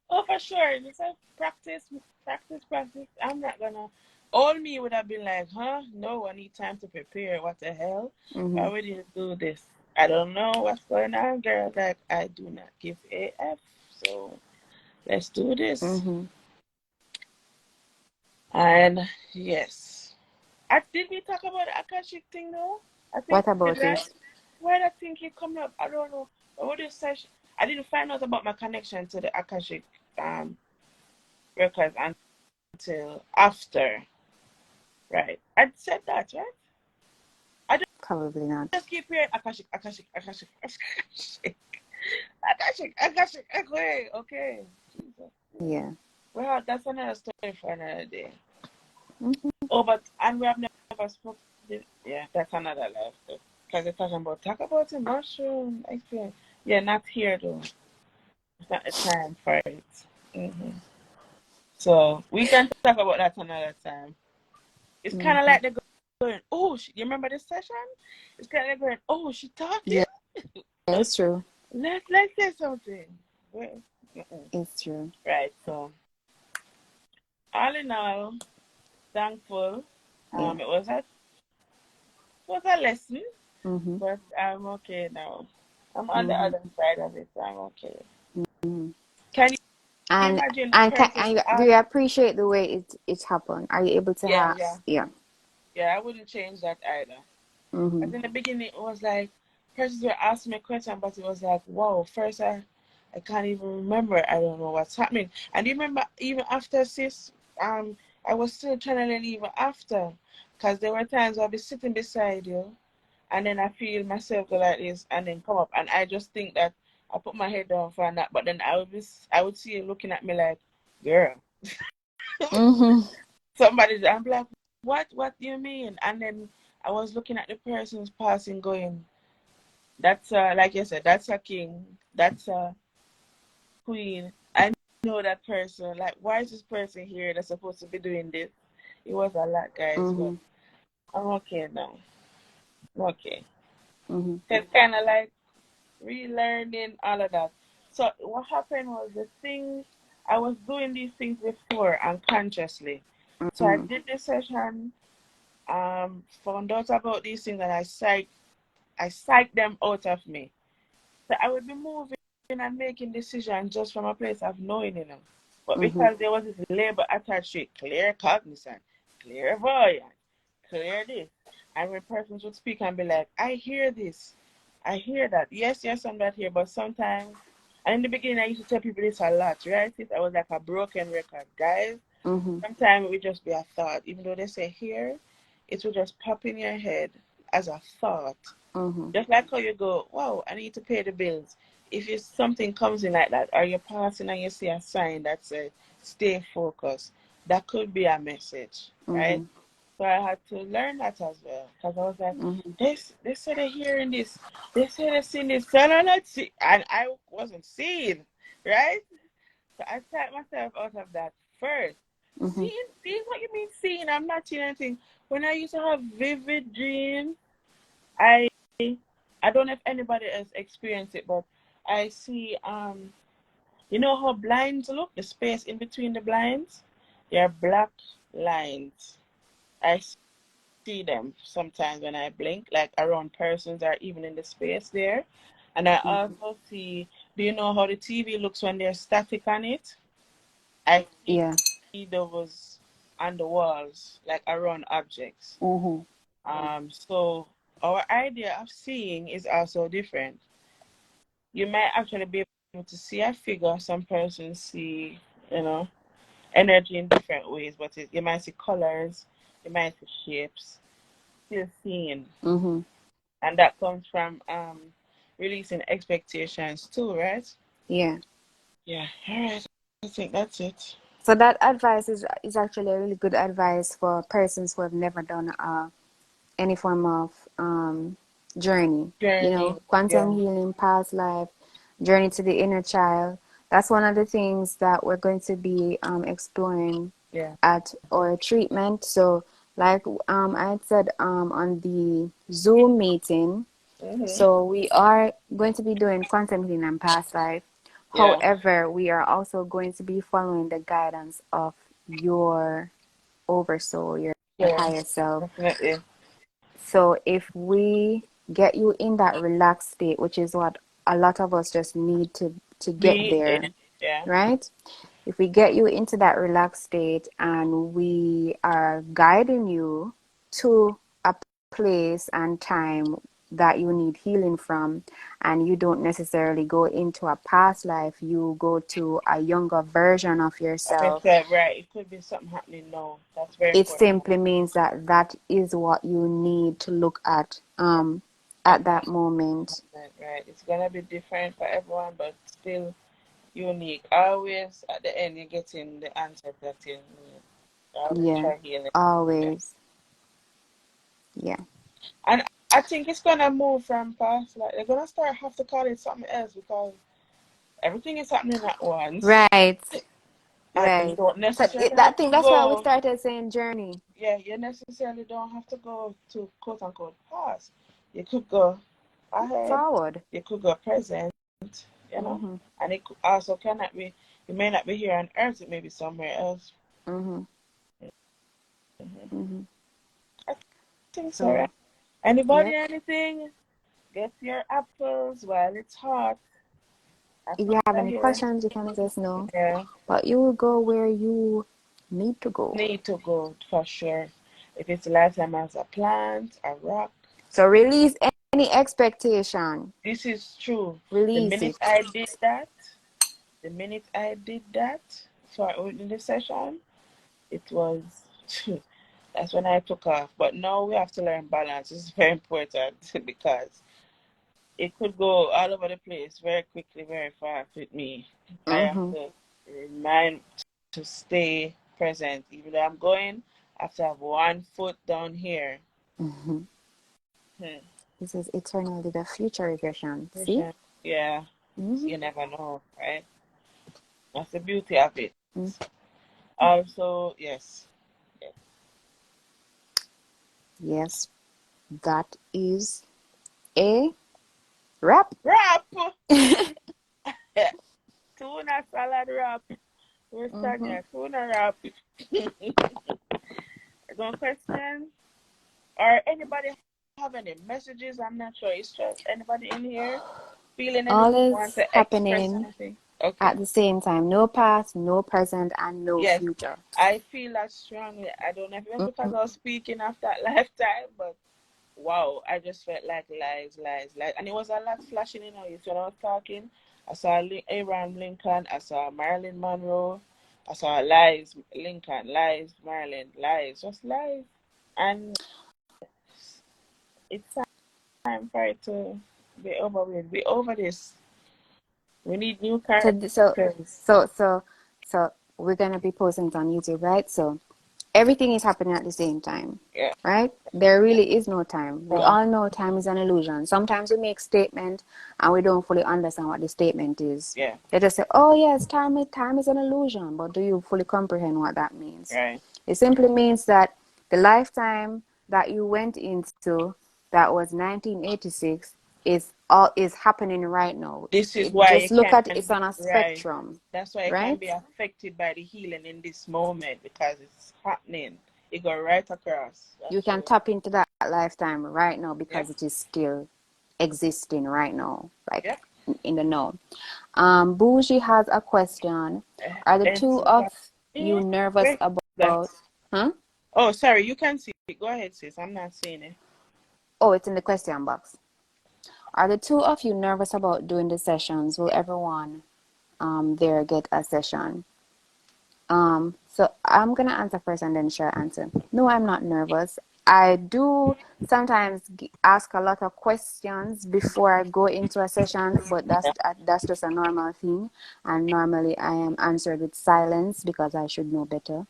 for sure. Just like practice, practice, practice. I'm not gonna. All me would have been like, huh? No, I need time to prepare. What the hell? Mm-hmm. Why would you do this? I don't know what's going on, girl. Like, I do not give a F. So let's do this. Mm-hmm. And yes. Did we talk about the Akashic thing though? I think What we did, about right? it? Why that thing keep coming up? I don't know. But what this session, I didn't find out about my connection to the Akashic records until after. Right. I said that, right? I Probably not. just keep hearing Akashic, Akashic, Akashic, Akashic, Akashic, Akashic, okay, okay. Jesus. Yeah. Well, that's another story for another day. Mm-hmm. Oh, but and we have never spoken. Yeah, that's another life though. Because they're talk about the mushroom experience. Yeah, not here though. It's not the time for it. So we can talk about that another time. It's kind of Mm-hmm. like the going, oh, you remember this session? It's kind of going, oh, she talking? Yeah, it's true. Let's say something. Well, It's true. right, so all in all, thankful. Yeah. It was a lesson, Mm-hmm. but I'm okay now. I'm on the Mm-hmm. other side of it, so I'm okay. Mm-hmm. Can you And imagine a person do ask? you appreciate the way it happened? Are you able to Yeah, have, yeah, yeah. yeah. I wouldn't change that either. Mm-hmm. Because in the beginning, it was like persons were asking me a question, but it was like, wow, first I can't even remember. I don't know what's happening. And you remember, even after sis, I was still trying to learn even after. Because there were times I'll be sitting beside you, and then I feel myself go like this, and then come up. And I just think that I put my head down for a nap, but then I would see you looking at me like, girl. Mm-hmm. Somebody, I'm like, what do you mean? And then I was looking at the person's passing, going, that's like you said, that's a king, that's a queen. I know that person. Like, why is this person here that's supposed to be doing this? It was a lot, guys, but Mm-hmm. I'm okay now. I'm okay. Mm-hmm. It's kind of like relearning all of that. So what happened was the things I was doing these things before unconsciously. So I Mm-hmm. did this session, found out about these things, and I psyched them out of me. So I would be moving and making decisions just from a place of knowing, But Mm-hmm. because there was this label attached to it, clear cognizant, clairvoyant, clear this. And when persons would speak and be like, I hear this, I hear that. Yes, I'm not here, but sometimes, and in the beginning, I used to tell people this a lot, right? I was like a broken record. Guys, Mm-hmm. sometimes it would just be a thought. Even though they say here, it will just pop in your head as a thought. Mm-hmm. Just like how you go, wow, I need to pay the bills. If you, something comes in like that, or you're passing and you see a sign that says stay focused, that could be a message, right? Mm-hmm. So I had to learn that as well. Because I was like, Mm-hmm. they said they're hearing this. They said they're seeing this. So I'm not see, and I wasn't seeing, right? So I typed myself out of that first. Mm-hmm. Seeing what you mean seeing? I'm not seeing anything. When I used to have vivid dreams, I I don't know if anybody else experienced it, but I see you know how blinds look, the space in between the blinds? They're black lines. I see them sometimes when I blink, like around persons or even in the space there. And I Mm-hmm. also see, do you know how the TV looks when there's static on it? I Yeah. see those on the walls, like around objects. Mm-hmm. So our idea of seeing is also different. You might actually be able to see a figure. Some persons see, you know, energy in different ways, but you might see colors, you might see shapes, still seeing. Mm-hmm. And that comes from releasing expectations too, right? Yeah. Yeah, all right. I think that's it. So that advice is actually a really good advice for persons who have never done any form of journey. You Journey, know, quantum yeah, healing, past life, journey to the inner child. That's one of the things that we're going to be exploring yeah. at our treatment. So, like I had said on the Zoom meeting, Mm-hmm. so we are going to be doing quantum healing and past life. Yeah, However, we are also going to be following the guidance of your oversoul, your yeah, higher self. definitely. So if we get you in that relaxed state, which is what a lot of us just need to get Be there, in, yeah, right? If we get you into that relaxed state and we are guiding you to a place and time that you need healing from, and you don't necessarily go into a past life, you go to a younger version of I mean, yourself. so, right. It could be something happening now. That's very It important. simply means that that is what you need to look At at that that moment. moment, right? It's gonna be different for everyone, but still unique. Always at the end, you're getting the answer that you need. Always Yeah, try healing. Yeah. always. Yeah. And I think it's gonna move from past. Like they're gonna start have to call it something else because everything is happening at once, Right. and you Right. don't So necessarily that have thing, to that's why we go. started saying journey. yeah, you necessarily don't have to go to quote unquote past. You could go ahead. Forward. You could go present. You know, Mm-hmm. and it also cannot be. You may not be here on Earth. It may be somewhere else. Mm-hmm. Hmm. Mm-hmm. I think so. Right? So, Anybody, yep. anything? Get your apples while it's hot. That's If what you have I any hear. questions, you can let us know. Yeah, But you will go where you need to go. need to go for sure. If it's lifetime as a plant, a rock. So release any expectation. This is true. The Release minute it. I did that, the minute I did that for in the session, it was that's when I took off. But now we have to learn balance. It's very important because it could go all over the place very quickly, very fast with me. I have Mm-hmm. to remind to stay present. Even though I'm going, I have to have one foot down here. Mm-hmm. Hmm. This is eternally the future regression. See? Yeah, Mm-hmm. you never know, right? That's the beauty of it. Mm-hmm. Also, yes, yes. Yes, that is a wrap. Wrap! Tuna salad wrap. Where's Mm-hmm. Tanya? Tuna wrap. One question. Or anybody have any messages? I'm not sure. Is there anybody in here feeling All anything? Want is to express happening anything? Okay. at the same time. No past, no present, and no Yes, future. I feel that strongly. I don't know if it's because I was speaking of that lifetime, but wow, I just felt like lies, lies, lies. And it was a lot flashing in our eyes when I was talking. I saw Abraham Lincoln, I saw Marilyn Monroe, I saw lies, Lincoln, lies, Marilyn, lies, just lies. And it's time for it to be over with. Be over this. We need new So, characters. so we're gonna be posting it on YouTube, right? So everything is happening at the same time, Yeah. right? There really is no time. We So, all know time is an illusion. Sometimes we make statement and we don't fully understand what the statement is. yeah. They just say, "Oh yes, time is an illusion," but do you fully comprehend what that means? Right. It simply means that the lifetime that you went into, that was 1986, is happening right now. This is It, why just you look can, at it's on a right. spectrum, That's why it can right? be affected by the healing in this moment because it's happening. It go right across. You That's can true. tap into that lifetime right now Yep. because it is still existing right now, like Yep. in the know. Bougie has a question. Are the And two so, of you nervous wait, that. about, huh? Oh, sorry. You can see it. Go ahead, sis. I'm not seeing it. Oh, it's in the question box. Are the two of you nervous about doing the sessions? Will everyone there get a session? So I'm gonna answer first and then share answer. No, I'm not nervous. I do sometimes ask a lot of questions before I go into a session, but Yeah. that's just a normal thing. And normally I am answered with silence because I should know better.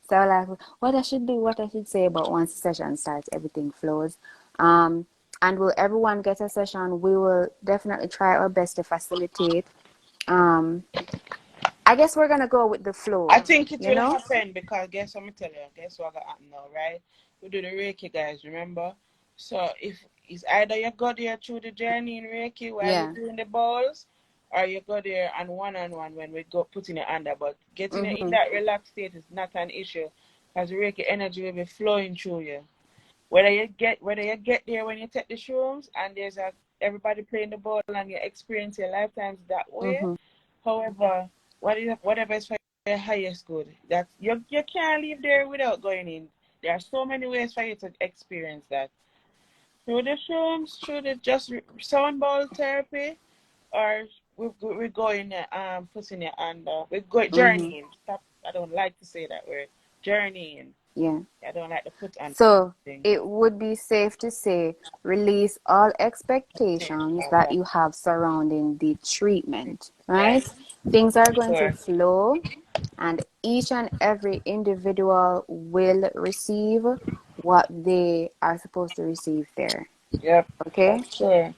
So like what I should do, what I should say, but once the session starts, everything flows. Um, and will everyone get a session? We will definitely try our best to facilitate. Um, I guess we're gonna go with the I flow, think it you will know? happen because guess what me tell you? Guess what got happen now, right? We do the Reiki, guys. Remember? So if it's either you go there through the journey in Reiki while we're Yeah. doing the balls, or you go there and one when we go putting it under. But getting it in Mm-hmm. that relaxed state is not an issue because the Reiki energy will be flowing through you. Whether you get there when you take the shrooms and there's a everybody playing the ball and you experience your lifetimes that way. Mm-hmm. However, whatever is for your highest good, that you can't leave there without going in. There are so many ways for you to experience that through the shrooms, through the just sound ball therapy, or we're going putting it under. We're going Mm-hmm. journeying. Stop. I don't like to say that word. Journeying. Yeah. I don't like to put on So thing. it would be safe to say release all Thing expectations of that that. you have surrounding the treatment, Right. right? Things are going to Sure. flow, and each and every individual will receive what they are supposed to receive there. Yep. Okay? That's sure.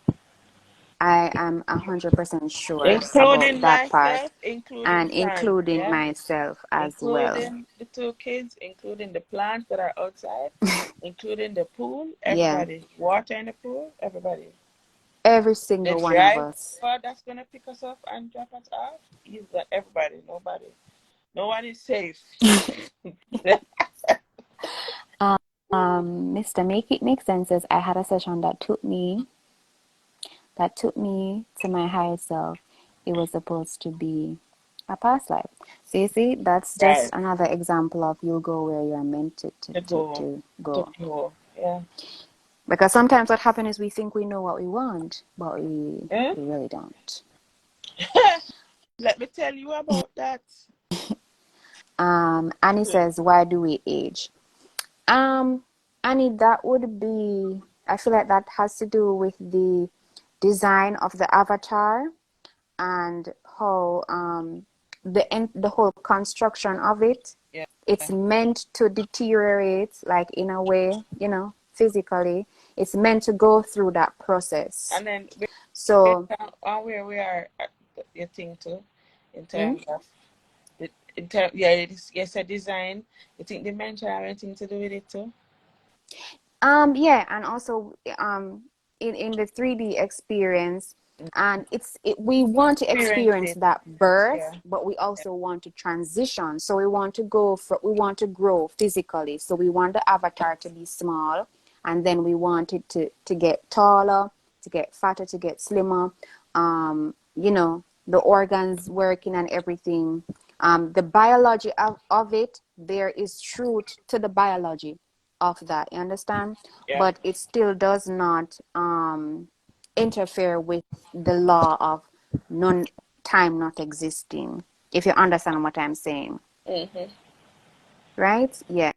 I am 100% sure about including that part, myself, including and plants, including yeah, myself as well. including the two kids, including the plants that are outside, including the pool, Yeah, everybody, water in the pool, everybody. every The single one of driver us. that's gonna pick us up and drop us off, he's got everybody. Nobody's safe. Mr. Make It Make Sense says I had a session that took me to my higher self. It was supposed to be a past life. So you see, that's just Right. another example of you'll go where you're meant To go. to To go. go. Yeah. Because sometimes what happens is we think we know what we want, but Eh? we really don't. Let me tell you about that. Annie says, why do we age? Um, Annie, that would be, I feel like that has to do with the design of the avatar and how the whole construction of it. Yeah. It's meant to deteriorate, like in a way, physically. It's meant to go through that process. And then based So, on where we are, you think too, in mm, terms of yeah, it's a design. You think dementia have anything to do with it too? yeah, and also in the 3D experience, and we want to Experience experience it. that birth, Yeah. but we also want to transition. So we want to grow physically. So we want the avatar to be small, and then we want it to get taller, to get fatter, to get slimmer. The organs working and everything. The biology of it, there is truth to the biology of that, you understand? Yeah. But it still does not interfere with the law of non time not existing, if you understand what I'm saying. Mm-hmm. Right? Yeah.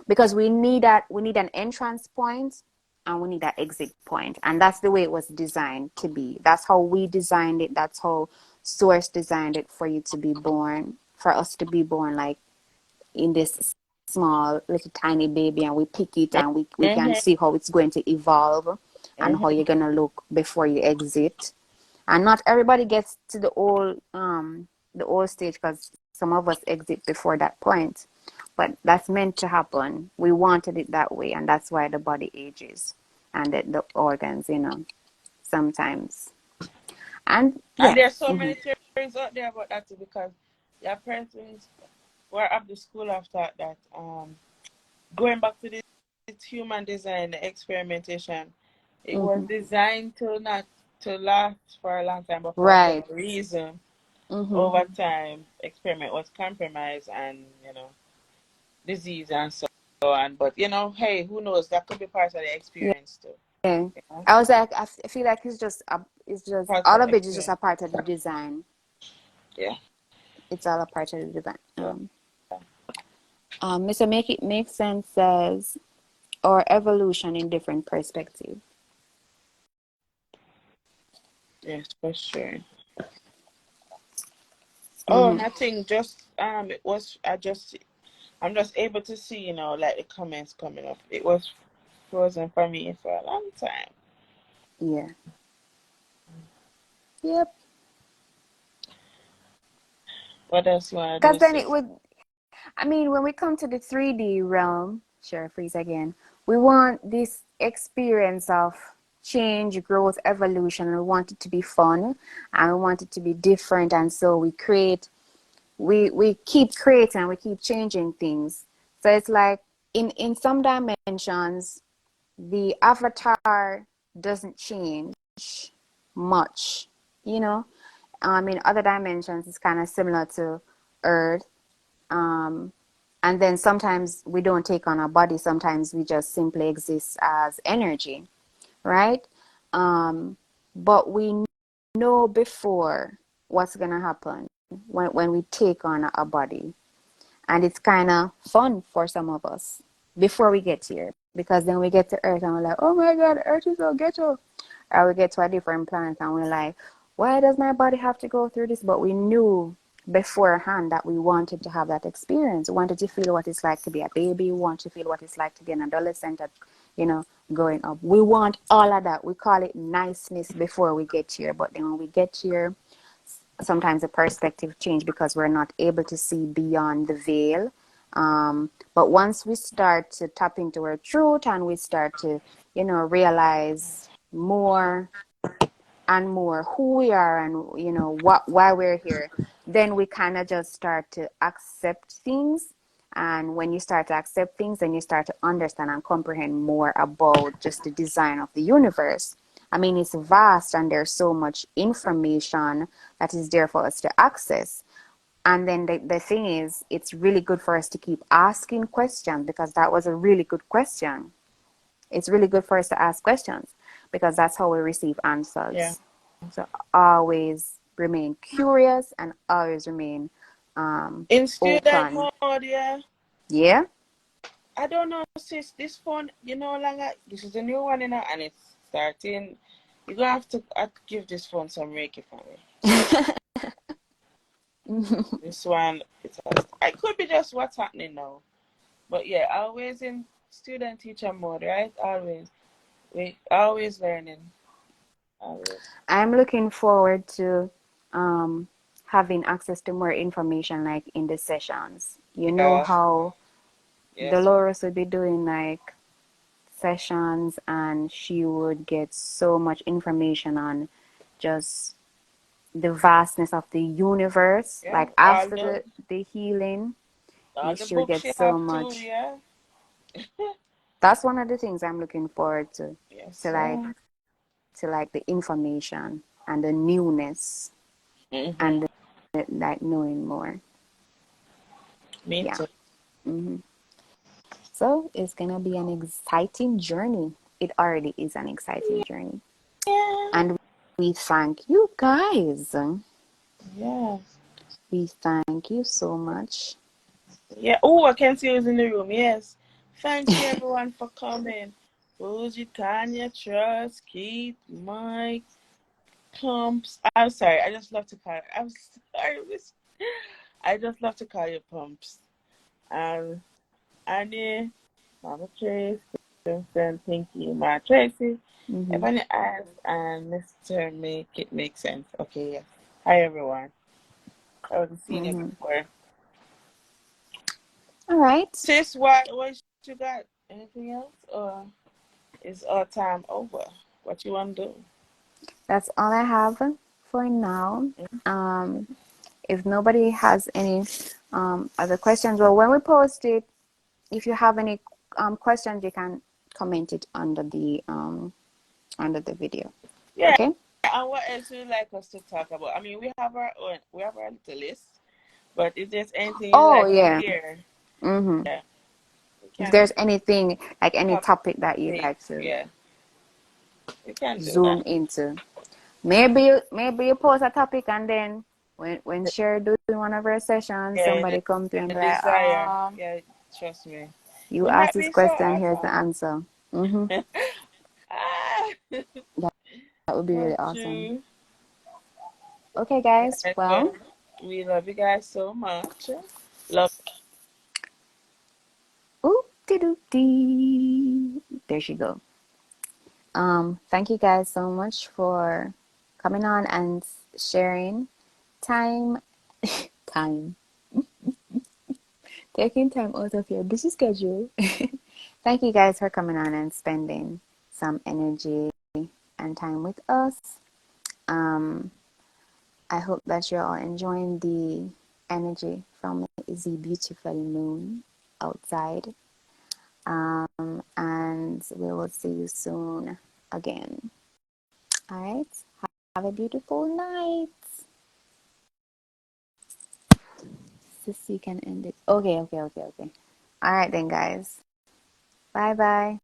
Because we need an entrance point and we need an exit point, and that's the way it was designed to be. That's how we designed it. That's how source designed it, for you to be born, for us to be born like in this small little tiny baby, and we pick it and we can Mm-hmm. see how it's going to evolve and how Mm-hmm. you're going to look before you exit. And not everybody gets to the old stage, because some of us exit before that point, but that's meant to happen. We wanted it that way, and that's why the body ages and the organs, sometimes. And And yeah. there's so Hmm. many theories out there about that too, because there are persons who are of the school of thought that going back to this human design, the experimentation, it was Hmm. designed to not to last for a long time, but for whatever Right. reason, Hmm. over time, experiment was compromised and disease and so on. But hey, who knows? That could be part of the experience too. Yeah. You know, I was like, I feel like it's just part all of of the it is just a experience. part of the design. Yeah. It's all a part of the design. Yeah. Mr. Make It Make Sense says, or evolution in different perspective. Yes, for sure. Oh, Mm-hmm. nothing. Just it was. I'm just able to see, like the comments coming up. It was frozen for me for a long time. Yeah. Yep. What else you wanna Because do, then it sis? would, I mean, when we come to the 3D realm, sure, freeze again, we want this experience of change, growth, evolution. We want it to be fun and we want it to be different. And so we keep creating, we keep changing things. So it's like in some dimensions, the avatar doesn't change much, you know. In other dimensions, it's kind of similar to Earth. Um, and then sometimes we don't take on a body. Sometimes we just simply exist as energy, right? Um, but we know before what's gonna happen when we take on a body, and it's kind of fun for some of us before we get here, because then we get to Earth and we're like, oh my God, Earth is so ghetto. Or we get to a different planet and we're like, why does my body have to go through this? But we knew beforehand that we wanted to have that experience. We wanted to feel what it's like to be a baby. We want to feel what it's like to be an adolescent, growing up. We want all of that. We call it niceness before we get here. But then when we get here, sometimes the perspective change because we're not able to see beyond the veil. But once we start to tap into our truth and we start to, realize more and more who we are and why we're here, then we kind of just start to accept things. And when you start to accept things, then you start to understand and comprehend more about just the design of the universe. I mean, it's vast and there's so much information that is there for us to access. And then the thing is, it's really good for us to keep asking questions, because that was a really good question. It's really good for us to ask questions because that's how we receive Yeah. answers. So always remain curious and always remain In student open. mode, yeah. Yeah. I don't know, sis. This phone, longer. This is a new one, and it's starting. You're gonna have to give this phone some reiki for me. This one, it could be just what's happening now. But yeah, always in student teacher mode, right? Always. We always learning. Always. I'm looking forward to having access to more information like in the sessions. You know Yeah. how Yes. Dolores would be doing like sessions and she would get so much information on just the vastness of the universe. Yeah. Like after the healing, All the she would books get she so have too, much. yeah. That's one of the things I'm looking forward Yes, to like sir. the information and the newness Mm-hmm. and like knowing more. Me Yeah. too. hmm So it's gonna be an exciting journey. It already is an exciting journey, Yeah. and we thank you guys. Yeah. We thank you so much. Yeah. Oh, I can see who's in the room. Yes. Thank you, everyone, for coming. Bougie, Tanya, Trust, Keith, Mike, Pumps. I'm sorry. I just love to call. I'm sorry. I just love to call you Pumps. Annie, Mama Trace, Vincent, Pinky, Ma Tracy, hmm Ebony Eyes, and Mr. Make It Make Sense. Okay, yes. Hi, everyone. I wasn't seen you hmm before. All right. Sis, what you got? Anything else? Or is our time over? What you want to do? That's all I have for now. Um, if nobody has any other questions, well, when we post it, if you have any questions, you can comment it under the video. Yeah. Okay? And what else would you like us to talk about? I mean, we have our little list. But if there's anything you Oh like to yeah. hear, hmm yeah, we If can there's anything like any talk topic that you'd things. like to Yeah, we can do zoom that. into, maybe you post a topic and then when Sherry doing one of her sessions, Yeah, somebody come through and the be like, desire. Yeah, trust me. you Wouldn't asked that this be so question, here's the awesome? answer. hmm Ah, That would be so really awesome. true. Okay, guys. Right, Well, well, we love you guys so much. Love. oop-de-doop-dee. There she go. Thank you guys so much for coming on and sharing time, time, taking time out of your busy schedule. Thank you guys for coming on and spending some energy and time with us. Um, I hope that you're all enjoying the energy from the beautiful moon outside. And we will see you soon again. All right. Have a beautiful night. Sissy can end it. Okay. All right then, guys. Bye bye.